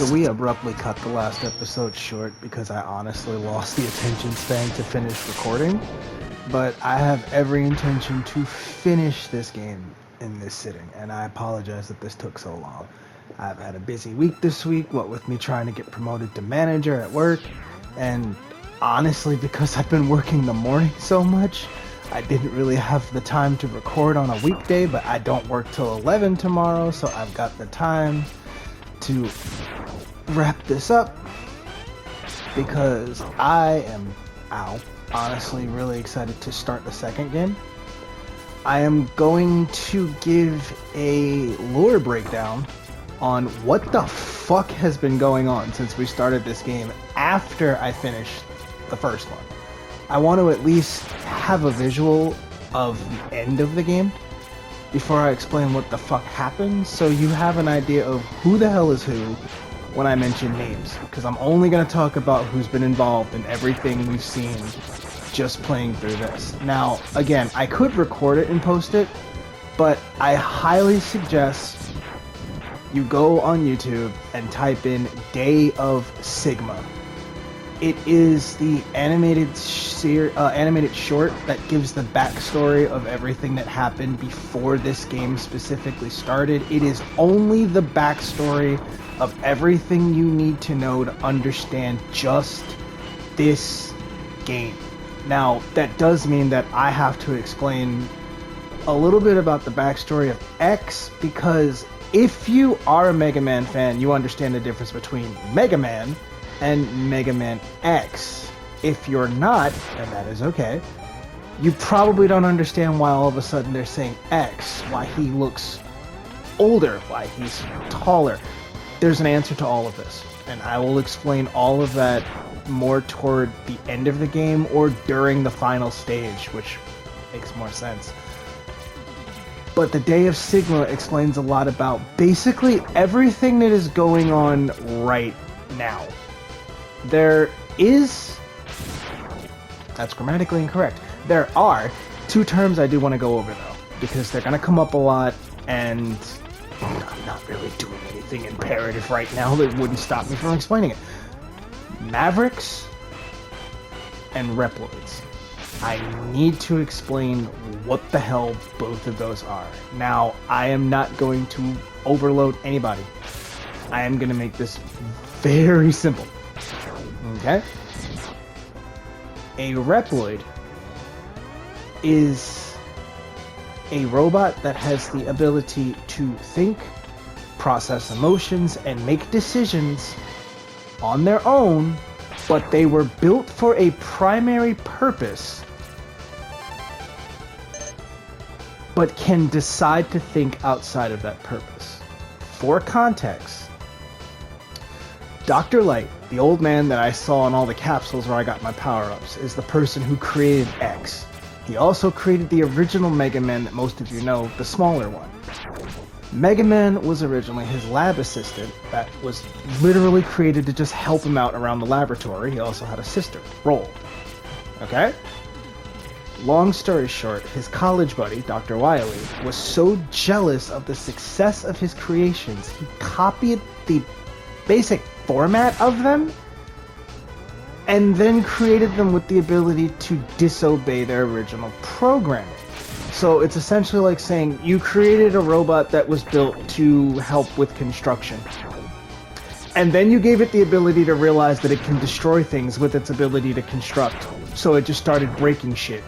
So we abruptly cut the last episode short because I honestly lost the attention span to finish recording. But I have every intention to finish this game in this sitting, and I apologize that this took so long. I've had a busy week this week, what with me trying to get promoted to manager at work, and honestly, because I've been working the morning so much, I didn't really have the time to record on a weekday, but I don't work till 11 tomorrow, so I've got the time to wrap this up because I am honestly really excited to start the second game. I am going to give a lore breakdown on what the fuck has been going on since we started this game after I finished the first one. I want to at least have a visual of the end of the game before I explain what the fuck happened, so you have an idea of who the hell is who when I mention names, because I'm only going to talk about who's been involved in everything we've seen just playing through this. Now, again, I could record it and post it, but I highly suggest you go on YouTube and type in Day of Sigma. It is the animated short that gives the backstory of everything that happened before this game specifically started. It is only the backstory of everything you need to know to understand just this game. Now, that does mean that I have to explain a little bit about the backstory of X, because if you are a Mega Man fan, you understand the difference between Mega Man and Mega Man X. If you're not, and that is okay, you probably don't understand why all of a sudden they're saying X, why he looks older, why he's taller. There's an answer to all of this, and I will explain all of that more toward the end of the game or during the final stage, which makes more sense. But the Day of Sigma explains a lot about basically everything that is going on right now. There is... That's grammatically incorrect. There are two terms I do want to go over, though, because they're going to come up a lot, and I'm not really doing anything imperative right now that wouldn't stop me from explaining it. Mavericks and Reploids. I need to explain what the hell both of those are. Now, I am not going to overload anybody. I am going to make this very simple. Okay? A Reploid is a robot that has the ability to think, process emotions, and make decisions on their own, but they were built for a primary purpose, but can decide to think outside of that purpose. For context, Dr. Light, the old man that I saw in all the capsules where I got my power-ups, is the person who created X. He also created the original Mega Man that most of you know, the smaller one. Mega Man was originally his lab assistant that was literally created to just help him out around the laboratory. He also had a sister, Roll. Okay? Long story short, his college buddy, Dr. Wily, was so jealous of the success of his creations, he copied the basic format of them and then created them with the ability to disobey their original programming. So it's essentially like saying you created a robot that was built to help with construction, and then you gave it the ability to realize that it can destroy things with its ability to construct, so it just started breaking shit.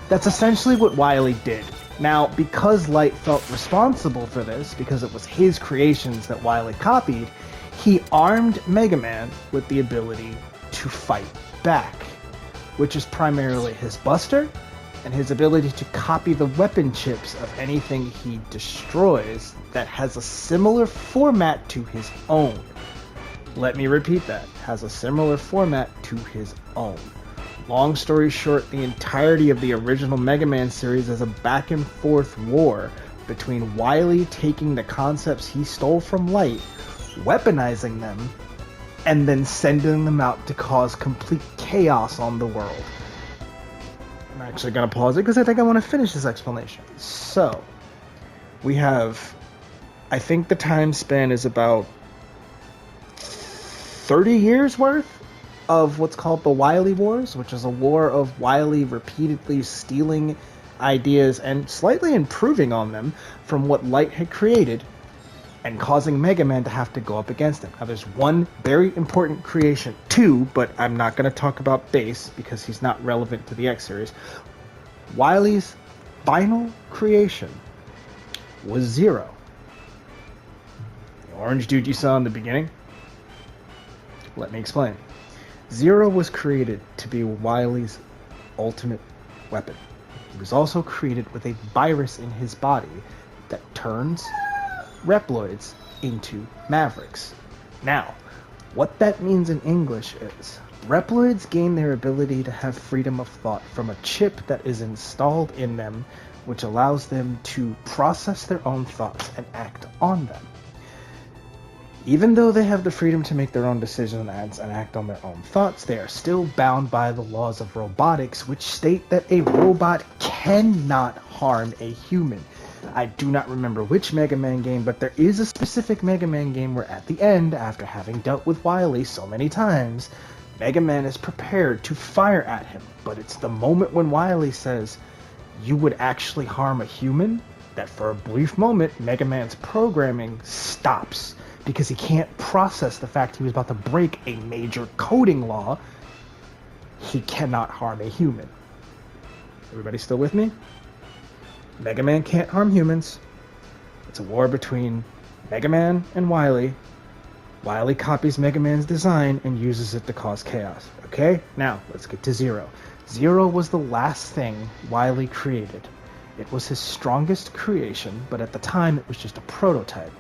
That's essentially what Wily did. Now, because Light felt responsible for this, because it was his creations that Wily copied, he armed Mega Man with the ability to fight back, which is primarily his Buster, and his ability to copy the weapon chips of anything he destroys that has a similar format to his own. Let me repeat that. Has a similar format to his own. Long story short, the entirety of the original Mega Man series is a back and forth war between Wily taking the concepts he stole from Light, weaponizing them, and then sending them out to cause complete chaos on the world. I'm actually going to pause it because I think I want to finish this explanation. So, we have, I think the time span is about 30 years worth of what's called the Wily Wars, which is a war of Wily repeatedly stealing ideas and slightly improving on them from what Light had created and causing Mega Man to have to go up against him. Now there's one very important creation, two, but I'm not going to talk about Bass because he's not relevant to the X series. Wily's final creation was Zero. The orange dude you saw in the beginning? Let me explain. Zero was created to be Wily's ultimate weapon. He was also created with a virus in his body that turns Reploids into Mavericks. Now, what that means in English is Reploids gain their ability to have freedom of thought from a chip that is installed in them, which allows them to process their own thoughts and act on them. Even though they have the freedom to make their own decisions and act on their own thoughts, they are still bound by the laws of robotics, which state that a robot cannot harm a human. I do not remember which Mega Man game, but there is a specific Mega Man game where at the end, after having dealt with Wily so many times, Mega Man is prepared to fire at him. But it's the moment when Wily says, "You would actually harm a human?" that for a brief moment, Mega Man's programming stops because he can't process the fact he was about to break a major coding law. He cannot harm a human. Everybody still with me? Mega Man can't harm humans. It's a war between Mega Man and Wily. Wily copies Mega Man's design and uses it to cause chaos. Okay? Now, let's get to Zero. Zero was the last thing Wily created. It was his strongest creation, but at the time it was just a prototype.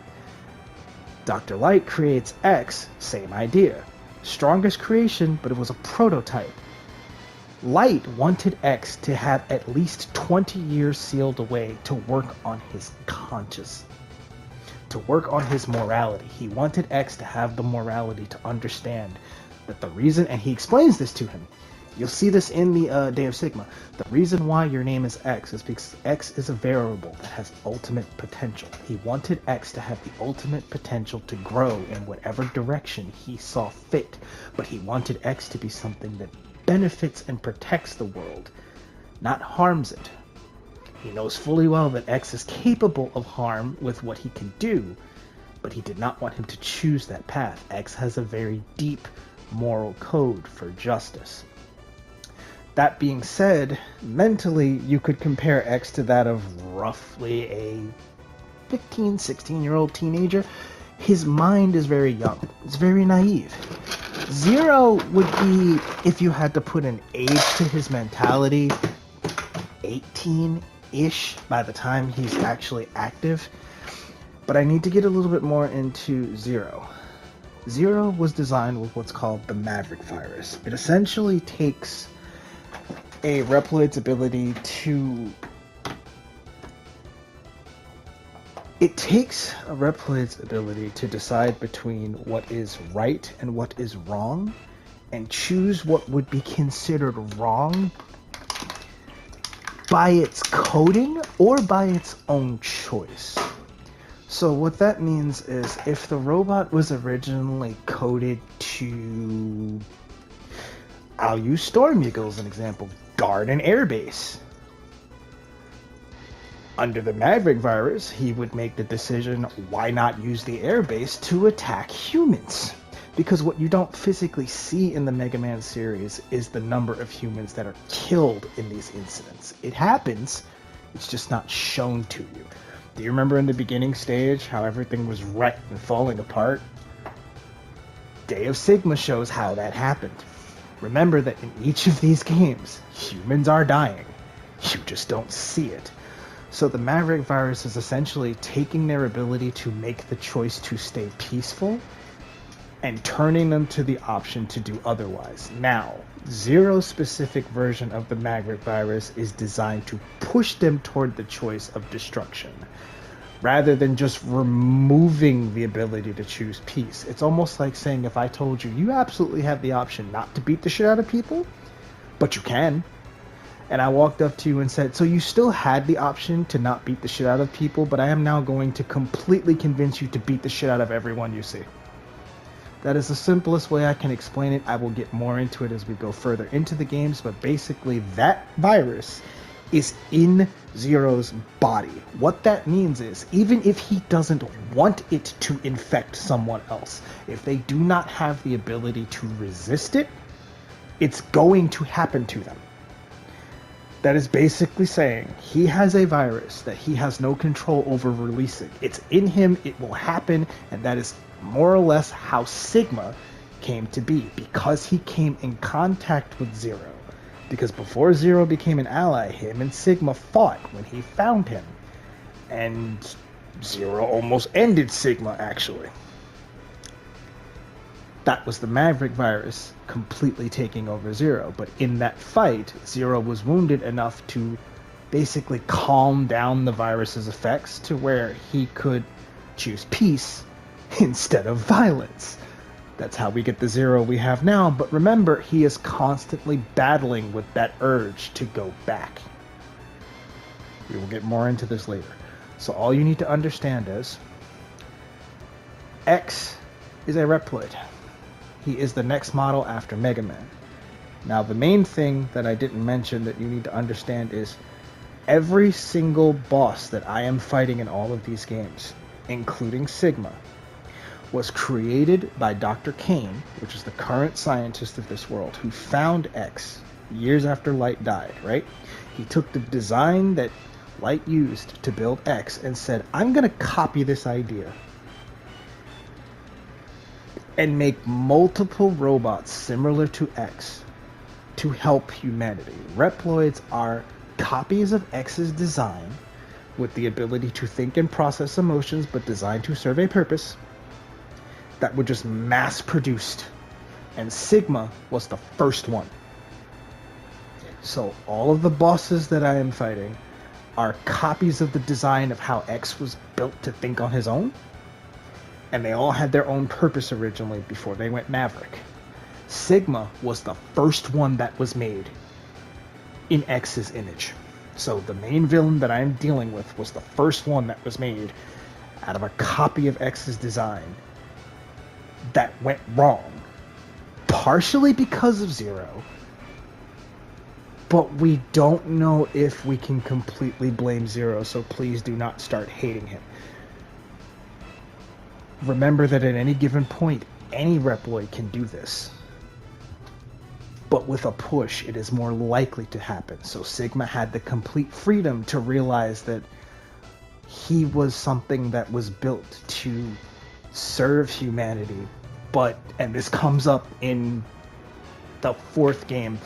Dr. Light creates X, same idea. Strongest creation, but it was a prototype. Light wanted X to have at least 20 years sealed away to work on his conscience, to work on his morality. He wanted X to have the morality to understand that the reason, and he explains this to him, you'll see this in the Day of Sigma, the reason why your name is X is because X is a variable that has ultimate potential. He wanted X to have the ultimate potential to grow in whatever direction he saw fit, but he wanted X to be something that benefits and protects the world, not harms it. He knows fully well that X is capable of harm with what he can do, but he did not want him to choose that path. X has a very deep moral code for justice. That being said, mentally, you could compare X to that of roughly a 15, 16-year-old teenager. His mind is very young. It's very naive. Zero would be, if you had to put an age to his mentality, 18-ish by the time he's actually active. But I need to get a little bit more into Zero. Zero was designed with what's called the Maverick virus. It essentially takes a Reploid's ability to... It takes a Reploid's ability to decide between what is right and what is wrong, and choose what would be considered wrong by its coding or by its own choice. So what that means is if the robot was originally coded to... I'll use Storm Eagle as an example. Guard an airbase. Under the Maverick virus, he would make the decision, why not use the airbase to attack humans? Because what you don't physically see in the Mega Man series is the number of humans that are killed in these incidents. It happens, it's just not shown to you. Do you remember in the beginning stage how everything was wrecked and falling apart? Day of Sigma shows how that happened. Remember that in each of these games, humans are dying. You just don't see it. So the Maverick virus is essentially taking their ability to make the choice to stay peaceful and turning them to the option to do otherwise. Now, Zero's specific version of the Maverick virus is designed to push them toward the choice of destruction, rather than just removing the ability to choose peace. It's almost like saying, if I told you, you absolutely have the option not to beat the shit out of people, but you can. And I walked up to you and said, so you still had the option to not beat the shit out of people, but I am now going to completely convince you to beat the shit out of everyone you see. That is the simplest way I can explain it. I will get more into it as we go further into the games, but basically that virus is in Zero's body. What that means is, even if he doesn't want it to infect someone else, if they do not have the ability to resist it, it's going to happen to them. That is basically saying he has a virus that he has no control over releasing. It's in him, it will happen, and that is more or less how Sigma came to be, because he came in contact with Zero. Because before Zero became an ally, him and Sigma fought when he found him. And Zero almost ended Sigma, actually. That was the Maverick virus completely taking over Zero. But in that fight, Zero was wounded enough to basically calm down the virus's effects to where he could choose peace instead of violence. That's how we get the Zero we have now, but remember, he is constantly battling with that urge to go back. We will get more into this later. So all you need to understand is, X is a Reploid. He is the next model after Mega Man. Now the main thing that I didn't mention that you need to understand is, every single boss that I am fighting in all of these games, including Sigma, was created by Dr. Kane, which is the current scientist of this world, who found X years after Light died, right? He took the design that Light used to build X and said, I'm going to copy this idea and make multiple robots similar to X to help humanity. Reploids are copies of X's design with the ability to think and process emotions, but designed to serve a purpose, that were just mass produced, and Sigma was the first one. So all of the bosses that I am fighting are copies of the design of how X was built to think on his own, and they all had their own purpose originally before they went Maverick. Sigma was the first one that was made in X's image. So the main villain that I'm dealing with was the first one that was made out of a copy of X's design that went wrong, partially because of Zero, but we don't know if we can completely blame Zero, so please do not start hating him. Remember that at any given point, any Reploid can do this, but with a push, it is more likely to happen. So Sigma had the complete freedom to realize that he was something that was built to serve humanity, but, and this comes up in the fourth game,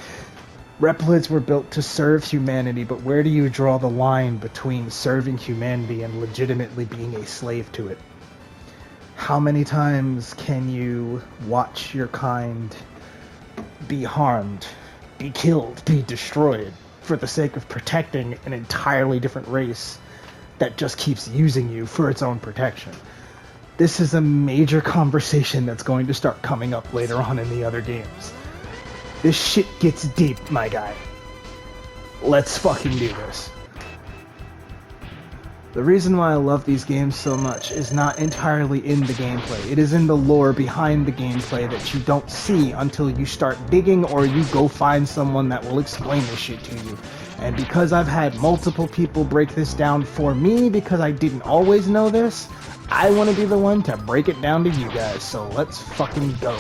Reploids were built to serve humanity, but where do you draw the line between serving humanity and legitimately being a slave to it? How many times can you watch your kind be harmed, be killed, be destroyed for the sake of protecting an entirely different race that just keeps using you for its own protection? This is a major conversation that's going to start coming up later on in the other games. This shit gets deep, my guy. Let's fucking do this. The reason why I love these games so much is not entirely in the gameplay. It is in the lore behind the gameplay that you don't see until you start digging or you go find someone that will explain this shit to you. And because I've had multiple people break this down for me because I didn't always know this, I want to be the one to break it down to you guys, so let's fucking go.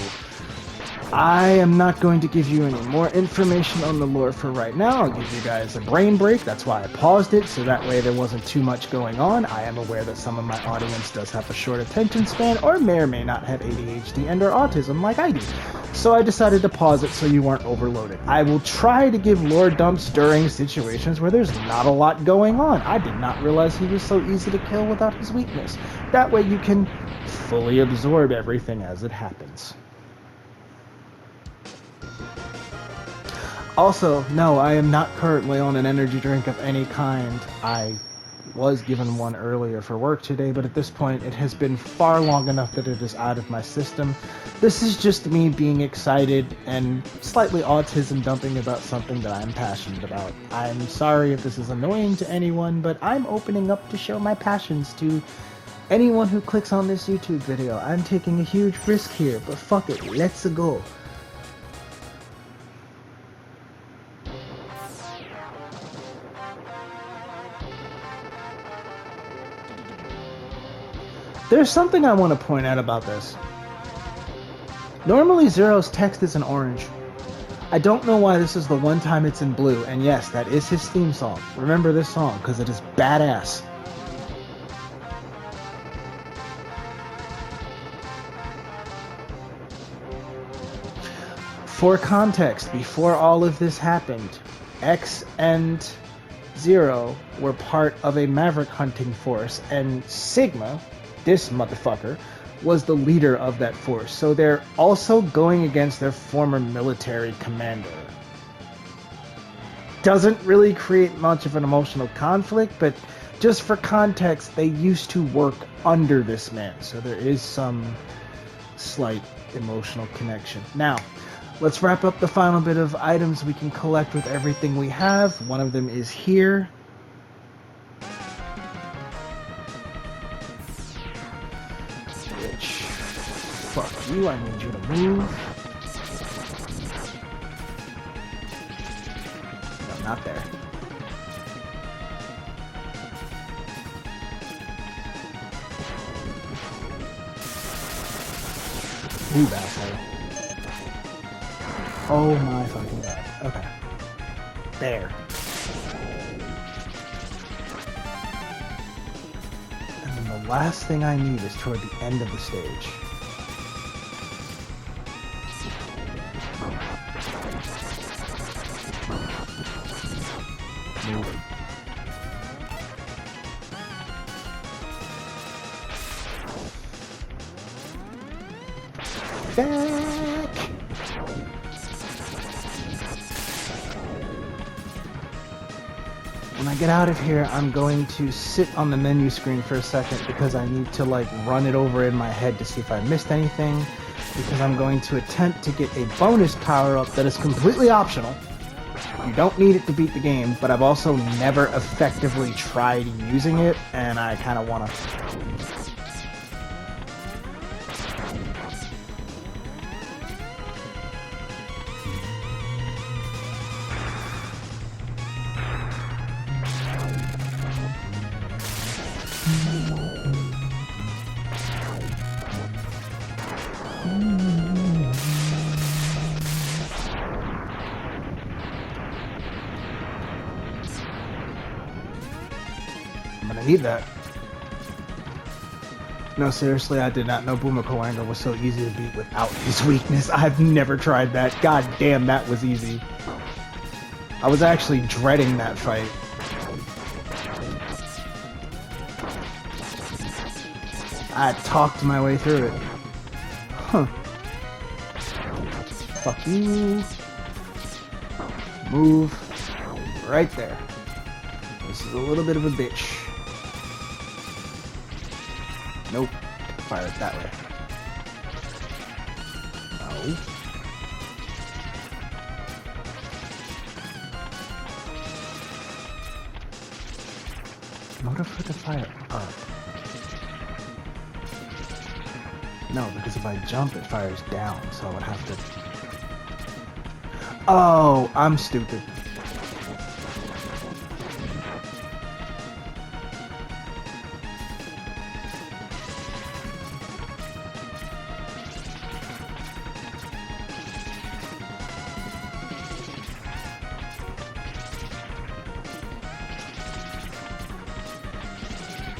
I am not going to give you any more information on the lore for right now. I'll give you guys a brain break. That's why I paused it, so that way there wasn't too much going on. I am aware that some of my audience does have a short attention span, or may or may not have ADHD and or autism like I do. So I decided to pause it so you weren't overloaded. I will try to give lore dumps during situations where there's not a lot going on. I did not realize he was so easy to kill without his weakness. That way you can fully absorb everything as it happens. Also, no, I am not currently on an energy drink of any kind. I was given one earlier for work today, but at this point it has been far long enough that it is out of my system. This is just me being excited and slightly autism dumping about something that I'm passionate about. I'm sorry if this is annoying to anyone, but I'm opening up to show my passions to Anyone who clicks on this YouTube video, I'm taking a huge risk here, but fuck it, let's go. There's something I want to point out about this. Normally Zero's text is in orange. I don't know why this is the one time it's in blue, and yes, that is his theme song. Remember this song, because it is badass. For context, before all of this happened, X and Zero were part of a Maverick hunting force, and Sigma, this motherfucker, was the leader of that force. So they're also going against their former military commander. Doesn't really create much of an emotional conflict, but just for context, they used to work under this man. So there is some slight emotional connection. Now, let's wrap up the final bit of items we can collect with everything we have. One of them is here. Which, fuck you, I need you to move. No, not there. Move, asshole. Oh my fucking god. Okay. There. And then the last thing I need is toward the end of the stage. Move. Back! When I get out of here, I'm going to sit on the menu screen for a second because I need to like run it over in my head to see if I missed anything, because I'm going to attempt to get a bonus power-up that is completely optional. You don't need it to beat the game, but I've also never effectively tried using it, and I kind of want to... I'm gonna need that. No, seriously, I did not know Boomerang was so easy to beat without his weakness. I've never tried that. God damn, that was easy. I was actually dreading that fight. I talked my way through it. Huh. Fuck you. Move. Right there. This is a little bit of a bitch. Nope. Fire it that way. No. In order for it to fire up. No, because if I jump, it fires down, so I would have to... Oh, I'm stupid.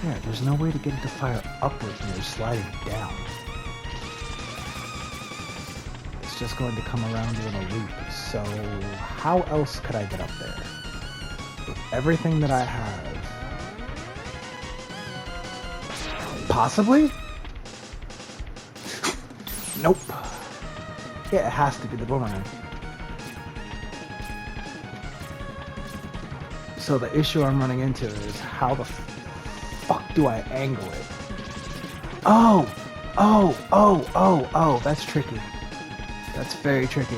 Yeah, there's no way to get it to fire upwards when you're sliding down. It's just going to come around you in a loop. So how else could I get up there? With everything that I have. Possibly? Nope. Yeah, it has to be the boomerang. So the issue I'm running into is how the fuck do I angle it? Oh! Oh, that's tricky. That's very tricky.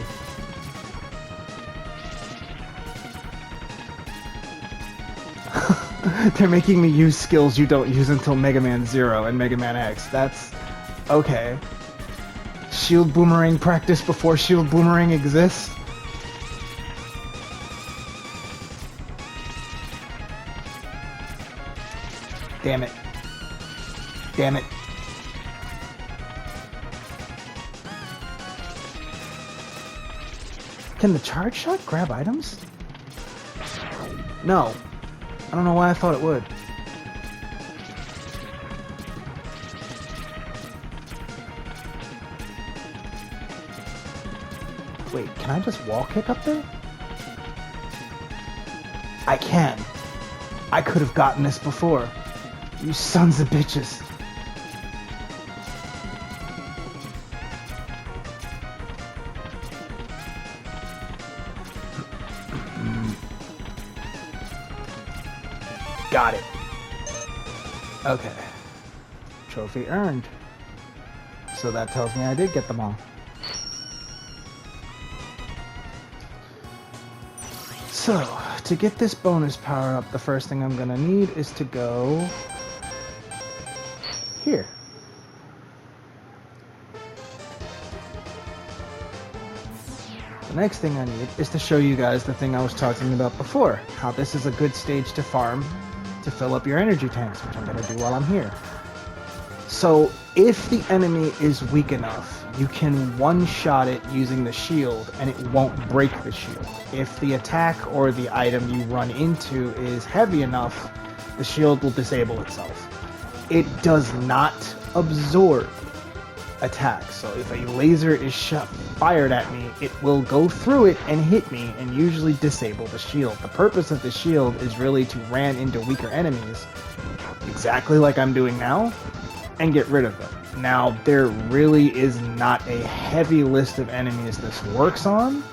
They're making me use skills you don't use until Mega Man Zero and Mega Man X. That's okay. Shield Boomerang practice before Shield Boomerang exists? Damn it. Damn it. Can the charge shot grab items? No. I don't know why I thought it would. Wait, can I just wall kick up there? I can. I could have gotten this before. You sons of bitches. Got it. Okay. Trophy earned. So that tells me I did get them all. So, to get this bonus power up, the first thing I'm gonna need is to go here. The next thing I need is to show you guys the thing I was talking about before, how this is a good stage to farm to fill up your energy tanks, which I'm going to do while I'm here. So if the enemy is weak enough, you can one-shot it using the shield and it won't break the shield. If the attack or the item you run into is heavy enough, the shield will disable itself. It does not absorb attacks, so if a laser is fired at me, it will go through it and hit me and usually disable the shield. The purpose of the shield is really to ram into weaker enemies, exactly like I'm doing now, and get rid of them. Now, there really is not a heavy list of enemies this works on.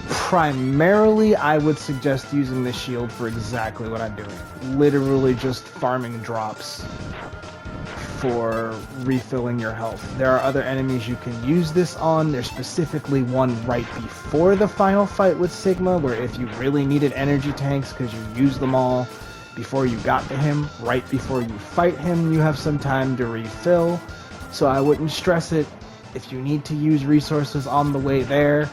Primarily, I would suggest using the shield for exactly what I'm doing. Literally just farming drops for refilling your health. There are other enemies you can use this on. There's specifically one right before the final fight with Sigma, where if you really needed energy tanks because you used them all before you got to him, right before you fight him, you have some time to refill. So I wouldn't stress it. If you need to use resources on the way there,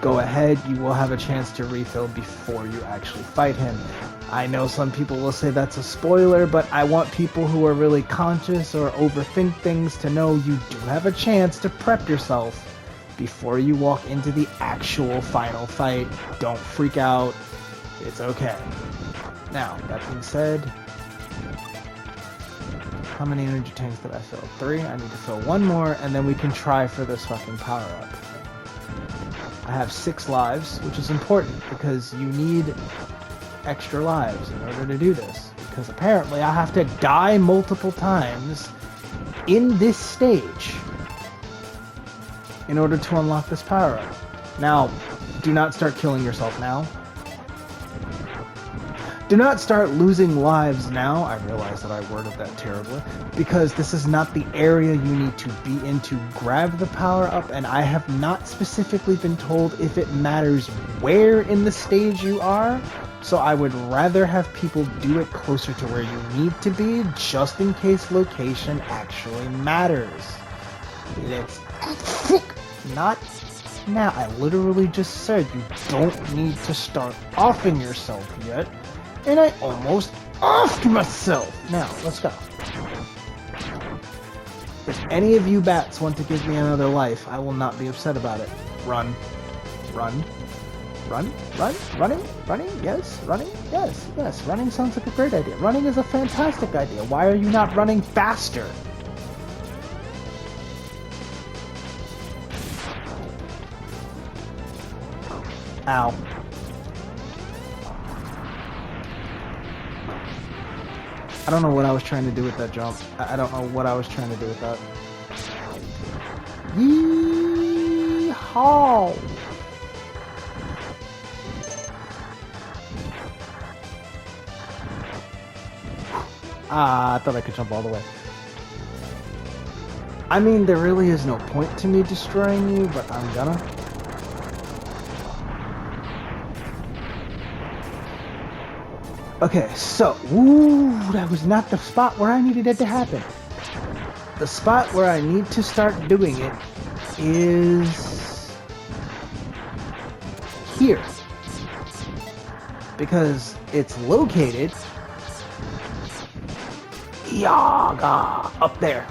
go ahead. You will have a chance to refill before you actually fight him. I know some people will say that's a spoiler, but I want people who are really conscious or overthink things to know you do have a chance to prep yourself before you walk into the actual final fight. Don't freak out. It's okay. Now, that being said, how many energy tanks did I fill? 3? I need to fill 1 more, and then we can try for this fucking power-up. I have 6 lives, which is important because you need extra lives in order to do this, because apparently I have to die multiple times in this stage in order to unlock this power up. Now, do not start killing yourself now. Do not start losing lives now. I realize that I worded that terribly, because this is not the area you need to be in to grab the power up, and I have not specifically been told if it matters where in the stage you are. So I would rather have people do it closer to where you need to be, just in case location actually matters. Let's not now. I literally just said you don't need to start offing yourself yet, and I almost offed myself. Now, let's go. If any of you bats want to give me another life, I will not be upset about it. Run. Run. Run, run, running, yes, running sounds like a great idea. Running is a fantastic idea. Why are you not running faster? Ow. I don't know what I was trying to do with that jump. I don't know what I was trying to do with that. Yee-haw! Ah, I thought I could jump all the way. I mean, there really is no point to me destroying you, but I'm gonna. Okay, so, ooh, that was not the spot where I needed it to happen. The spot where I need to start doing it is here. Because it's located Yaga up there.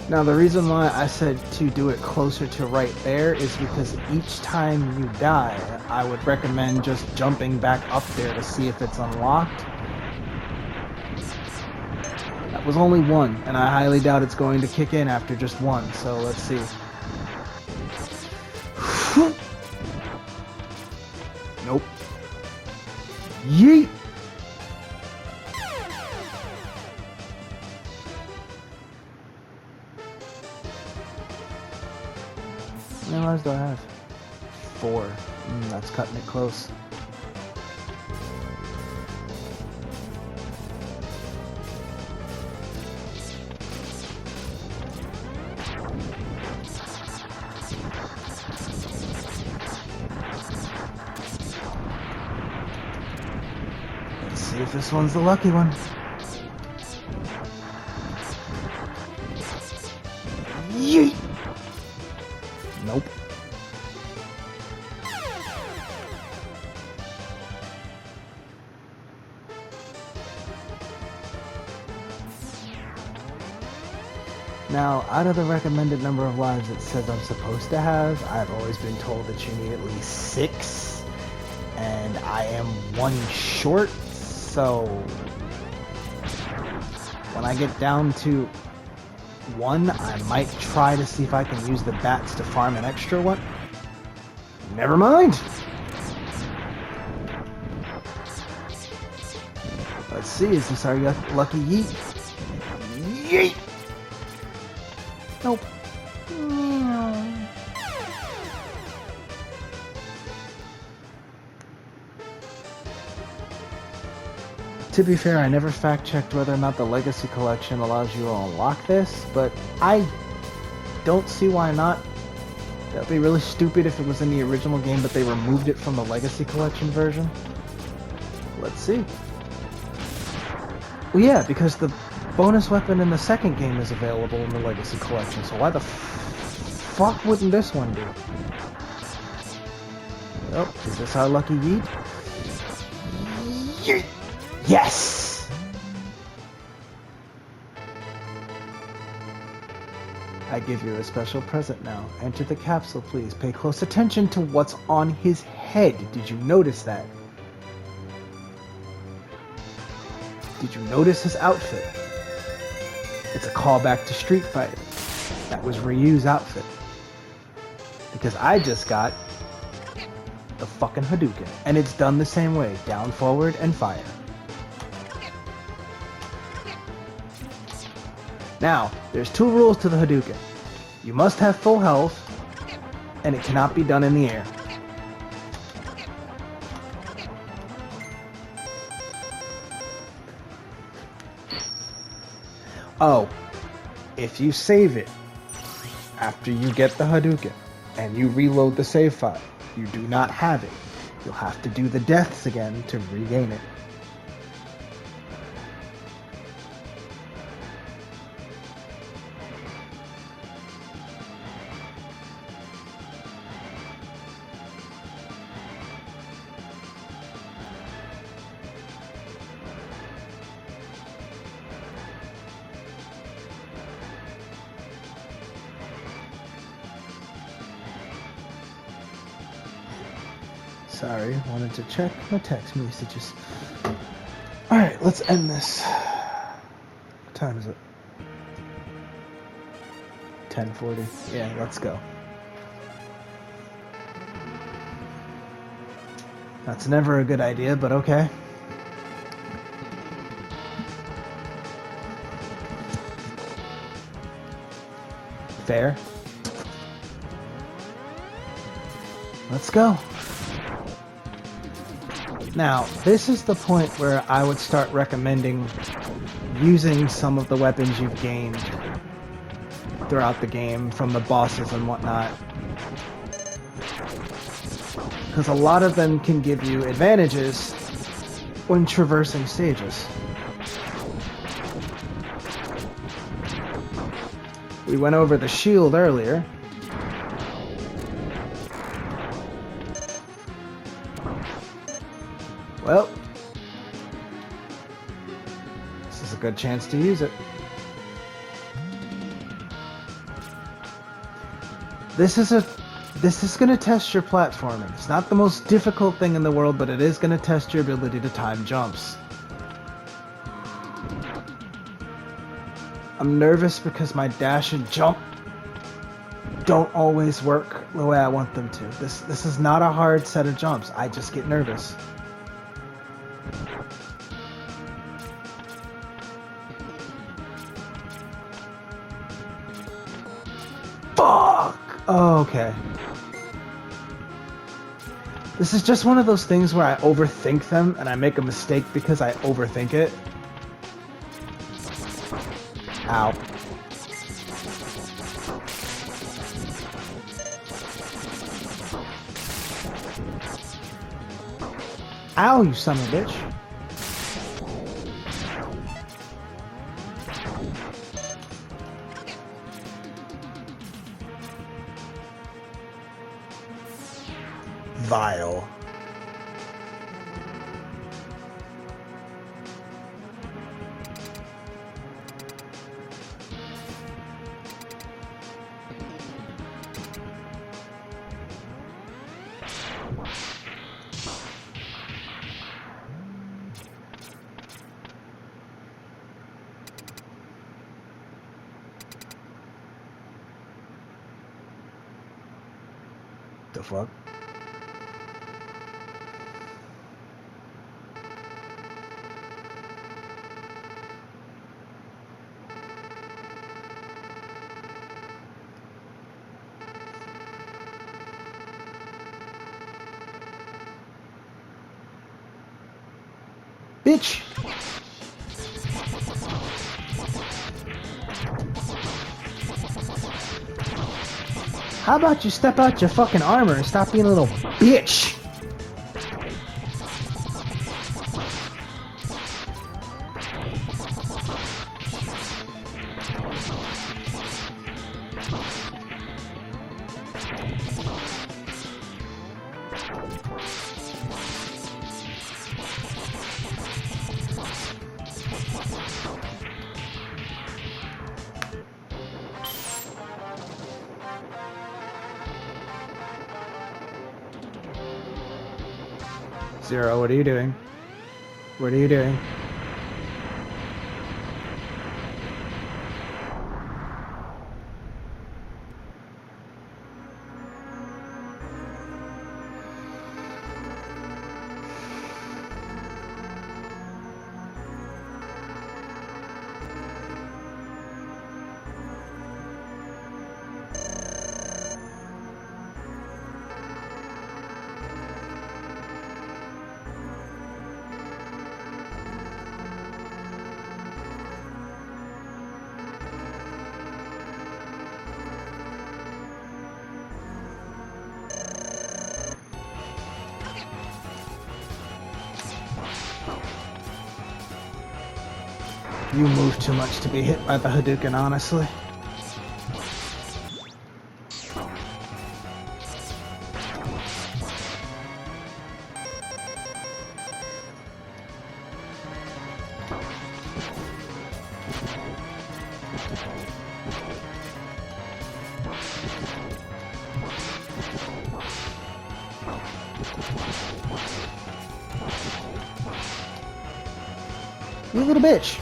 Now the reason why I said to do it closer to right there is because each time you die, I would recommend just jumping back up there to see if it's unlocked. That was only one, and I highly doubt it's going to kick in after just one, so let's see. Nope. Yeet! How many lives do I have? 4. That's cutting it close. Let's see if this one's the lucky one. Yeet! Nope. Now, out of the recommended number of lives it says I'm supposed to have, I've always been told that you need at least 6, and I am 1 short, so when I get down to 1, I might try to see if I can use the bats to farm an extra one. Never mind! Let's see, is this our lucky yeet? Yeet! Nope. To be fair, I never fact-checked whether or not the Legacy Collection allows you to unlock this, but I don't see why not. That'd be really stupid if it was in the original game, but they removed it from the Legacy Collection version. Let's see. Well, yeah, because the bonus weapon in the second game is available in the Legacy Collection, so why the fuck wouldn't this one do? Oh, is this our lucky yeet? Yeet! Yes! I give you a special present now. Enter the capsule, please. Pay close attention to what's on his head. Did you notice that? Did you notice his outfit? It's a callback to Street Fighter. That was Ryu's outfit. Because I just got the fucking Hadouken. And it's done the same way. Down, forward, and fire. Now, there's 2 rules to the Hadouken. You must have full health, and it cannot be done in the air. Oh, if you save it after you get the Hadouken and you reload the save file, you do not have it. You'll have to do the deaths again to regain it. Sorry, wanted to check my text messages. Alright, let's end this. What time is it? 10:40. Yeah, let's go. That's never a good idea, but okay. Fair. Let's go. Now, this is the point where I would start recommending using some of the weapons you've gained throughout the game from the bosses and whatnot. Because a lot of them can give you advantages when traversing stages. We went over the shield earlier. Well, this is a good chance to use it. This is going to test your platforming. It's not the most difficult thing in the world, but it is going to test your ability to time jumps. I'm nervous because my dash and jump don't always work the way I want them to. This is not a hard set of jumps. I just get nervous. Fuck! Oh, okay. This is just one of those things where I overthink them and I make a mistake because I overthink it. Ow. Ow, you son of a bitch. Vile. The fuck? Bitch! How about you step out your fucking armor and stop being a little bitch? Zero, what are you doing? What are you doing? You move too much to be hit by the Hadouken, honestly. You little bitch.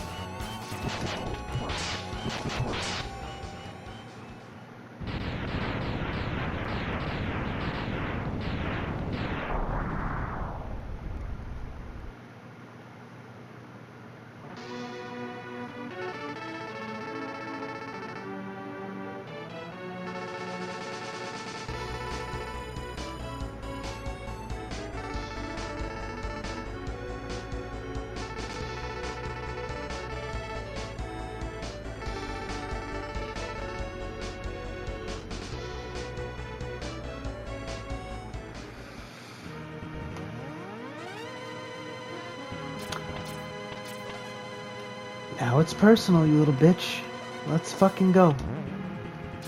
Now it's personal, you little bitch. Let's fucking go.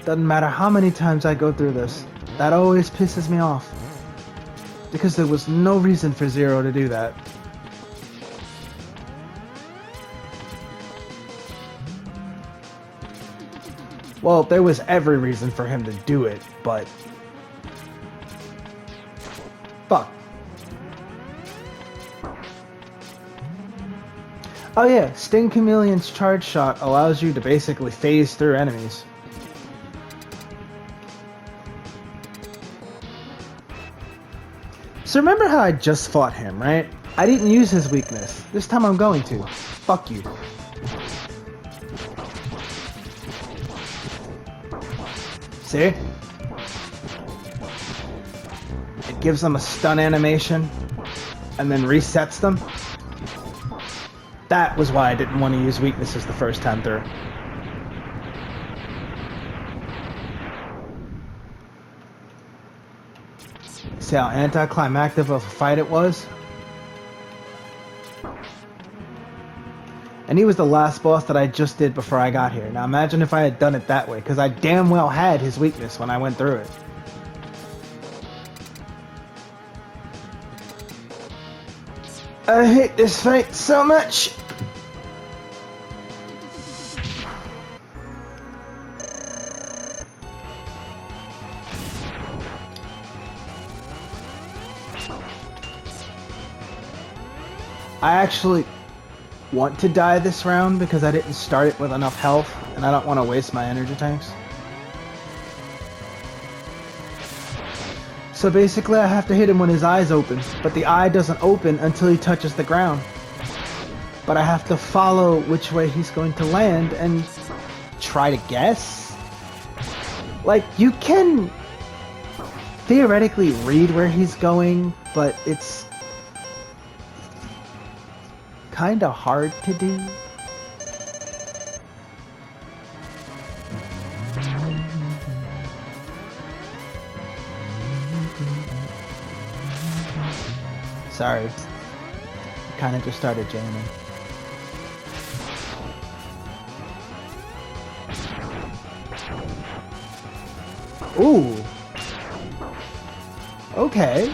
Doesn't matter how many times I go through this. That always pisses me off. Because there was no reason for Zero to do that. Well, there was every reason for him to do it, but... Fuck. Oh yeah, Sting Chameleon's charge shot allows you to basically phase through enemies. So remember how I just fought him, right? I didn't use his weakness. This time I'm going to. Fuck you. See? It gives them a stun animation and then resets them. That was why I didn't want to use weaknesses the first time through. See how anticlimactic of a fight it was? And he was the last boss that I just did before I got here. Now imagine if I had done it that way, because I damn well had his weakness when I went through it. I hate this fight so much! I actually want to die this round because I didn't start it with enough health and I don't want to waste my energy tanks. So basically I have to hit him when his eyes open, but the eye doesn't open until he touches the ground. But I have to follow which way he's going to land and try to guess? Like, you can theoretically read where he's going, but it's kinda hard to do. Sorry. Kinda just started jamming. Ooh. Okay.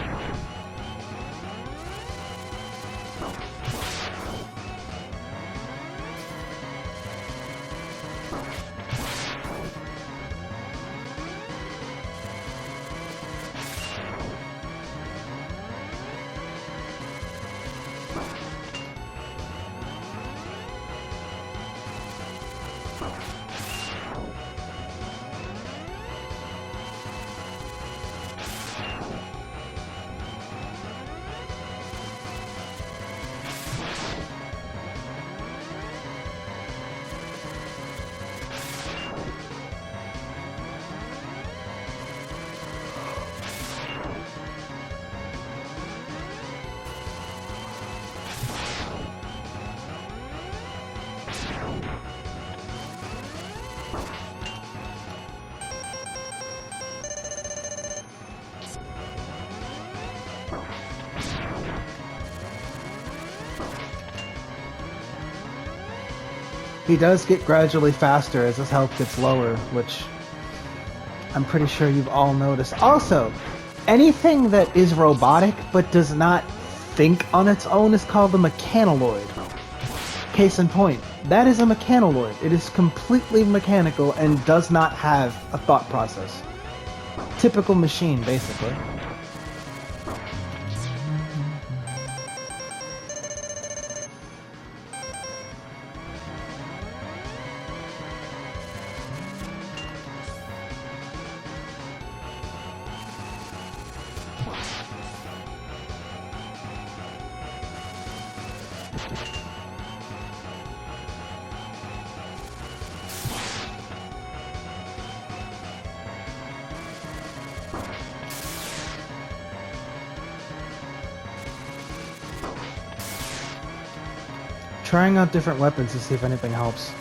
He does get gradually faster as his health gets lower, which I'm pretty sure you've all noticed. Also, anything that is robotic but does not think on its own is called a mechanoloid. Case in point, that is a mechanoloid. It is completely mechanical and does not have a thought process. Typical machine, basically. Trying out different weapons to see if anything helps.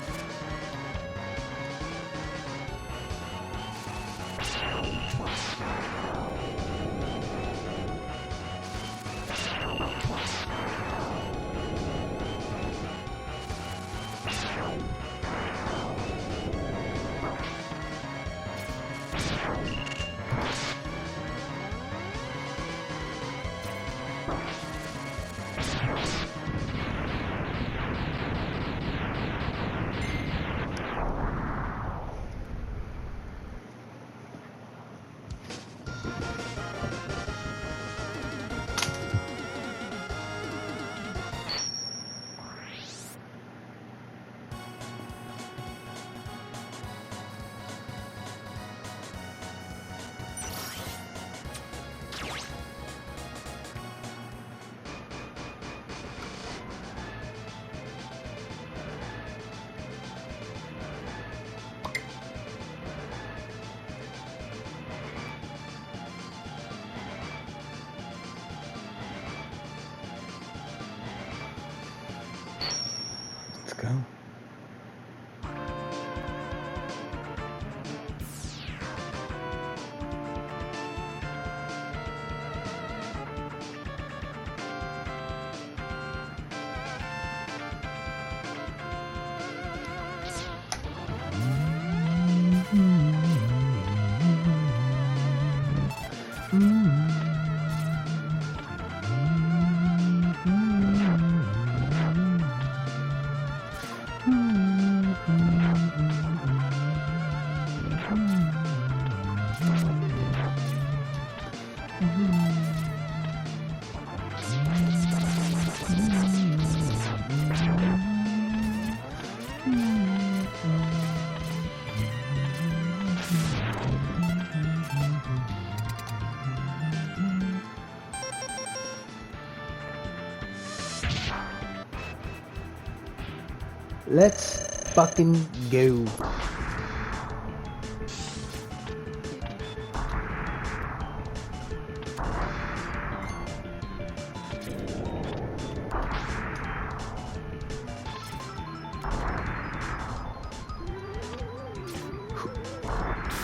Let's fucking go.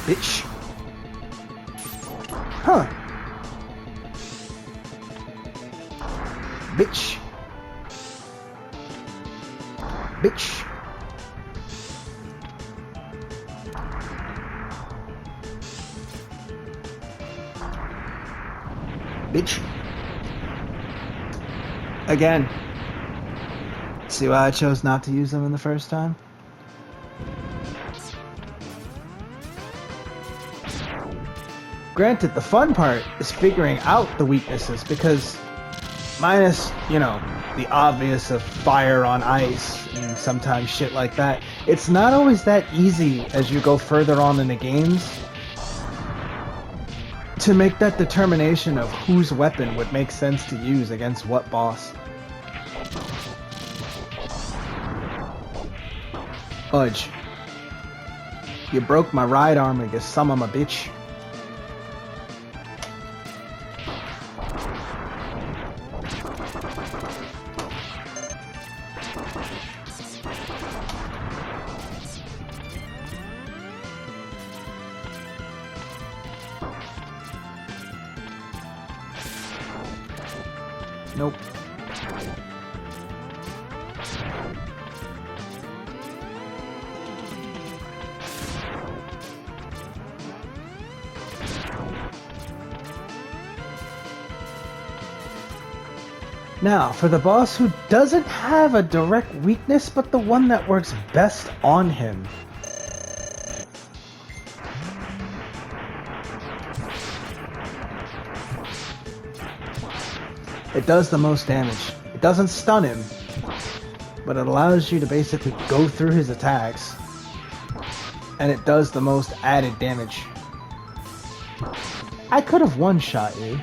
Bitch. Huh. Bitch. Bitch. Bitch. Again. See why I chose not to use them in the first time? Granted, the fun part is figuring out the weaknesses because minus, you know, the obvious of fire on ice and sometimes shit like that, it's not always that easy as you go further on in the games to make that determination of whose weapon would make sense to use against what boss. Fudge. You broke my right arm, you son of a bitch. Nope. Now, for the boss who doesn't have a direct weakness, but the one that works best on him. It does the most damage. It doesn't stun him, but it allows you to basically go through his attacks, and it does the most added damage. I could have one-shot you.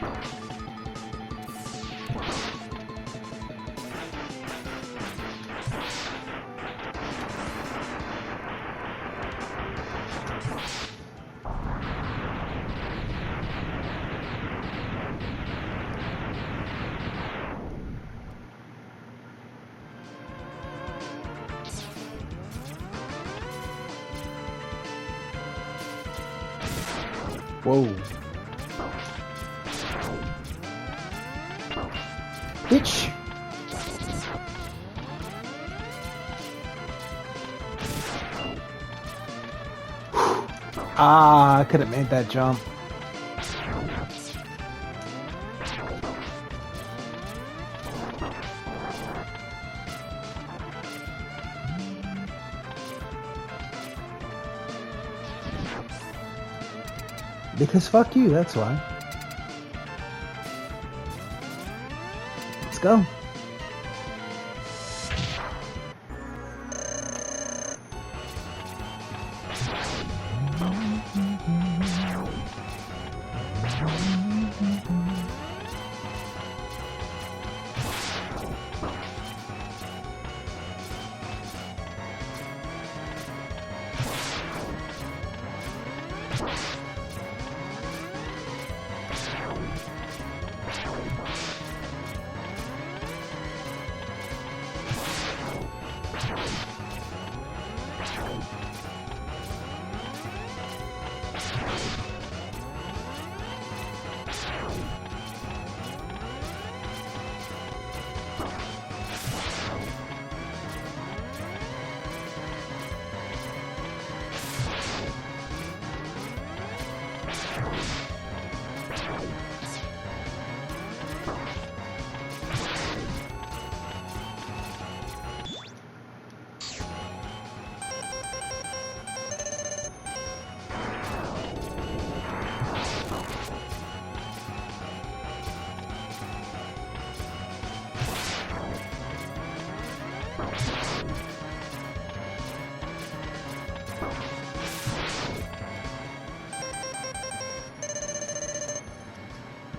Whoa. Bitch. Ah, I could have made that jump. Because fuck you, that's why. Let's go.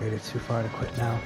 Made it too far to quit now.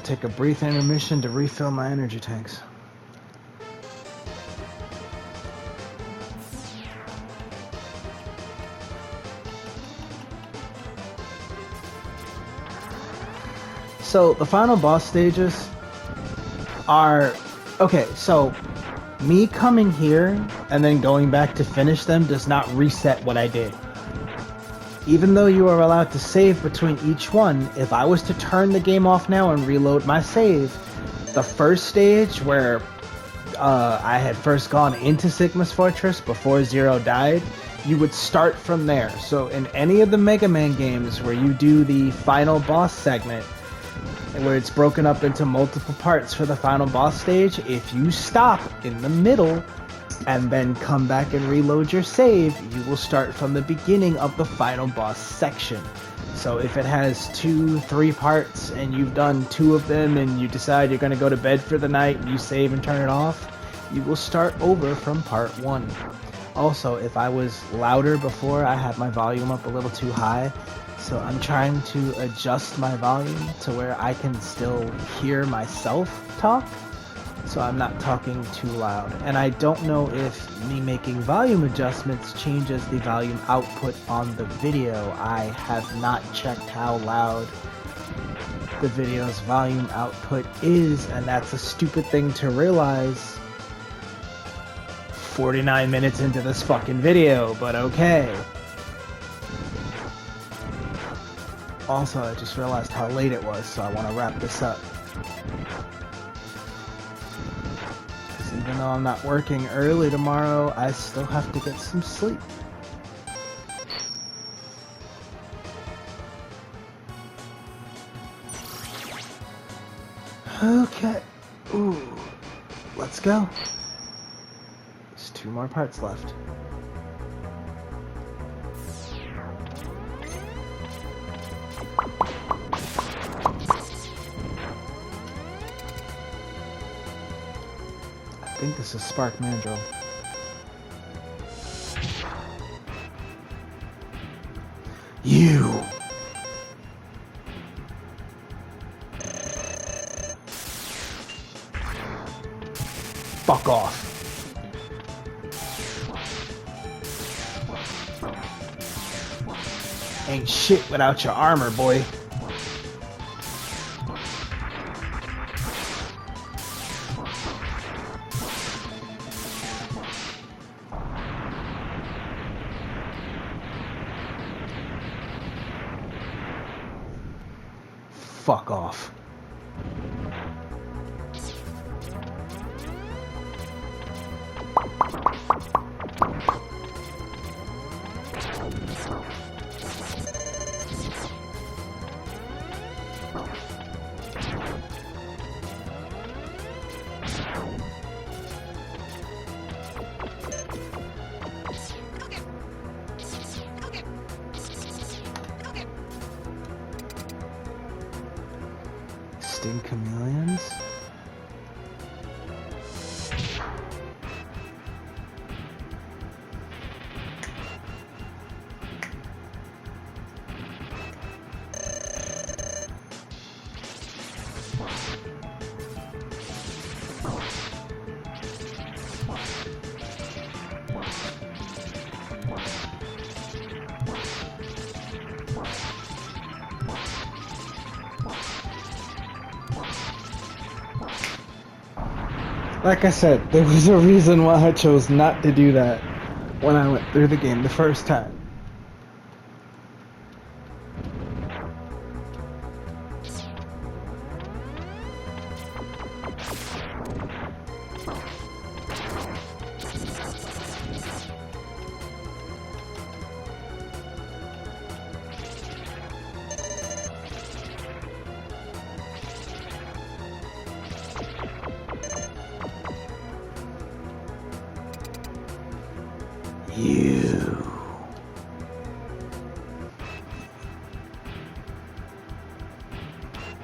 gonna take a brief intermission to refill my energy tanks. So the final boss stages are okay. So me coming here and then going back to finish them does not reset what I did. Even though you are allowed to save between each one, if I was to turn the game off now and reload my save, the first stage where I had first gone into Sigma's Fortress before Zero died, you would start from there. So in any of the Mega Man games where you do the final boss segment, where it's broken up into multiple parts for the final boss stage, if you stop in the middle and then come back and reload your save, you will start from the beginning of the final boss section. So if it has 2-3 parts and you've done 2 of them and you decide you're going to go to bed for the night and you save and turn it off, you will start over from part 1. Also, if I was louder before, I had my volume up a little too high, so I'm trying to adjust my volume to where I can still hear myself talk, so I'm not talking too loud. And I don't know if me making volume adjustments changes the volume output on the video. I have not checked how loud the video's volume output is, and that's a stupid thing to realize 49 minutes into this fucking video, but okay. Also, I just realized how late it was, so I want to wrap this up. Because even though I'm not working early tomorrow, I still have to get some sleep. Okay. Ooh. Let's go. There's 2 more parts left. I think this is Spark Mandrill. You! Fuck off. Ain't shit without your armor, boy. Fuck off. Sting chameleons? Like I said, there was a reason why I chose not to do that when I went through the game the first time.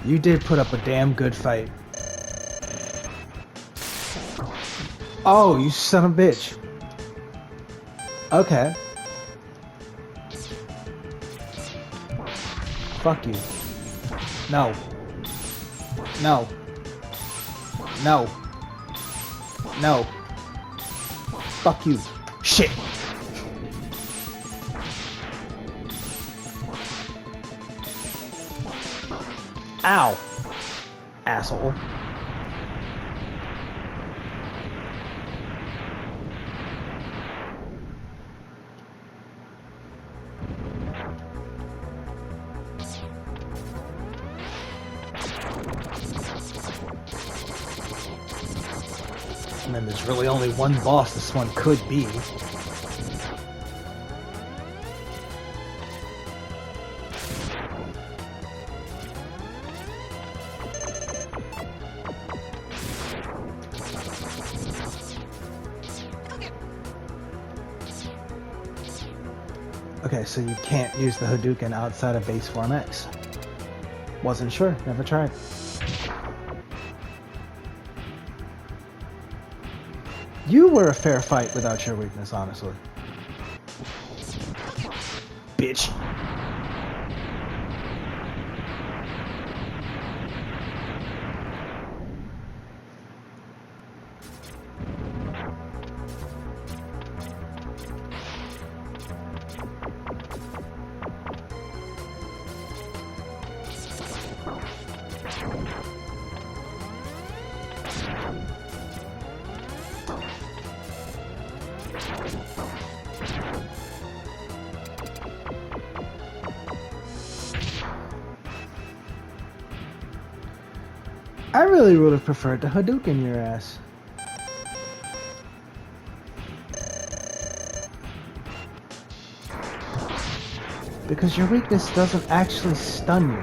You did put up a damn good fight. Oh, you son of a bitch. Okay. Fuck you. No. No. No. No. Fuck you. Shit. Ow. Asshole. And then there's really only one boss this one could be. Okay, so you can't use the Hadouken outside of base form X. Wasn't sure, never tried. You were a fair fight without your weakness, honestly. Bitch. I really would have preferred to Hadouken your ass. Because your weakness doesn't actually stun you.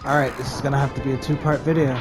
Alright, this is gonna have to be a two-part video.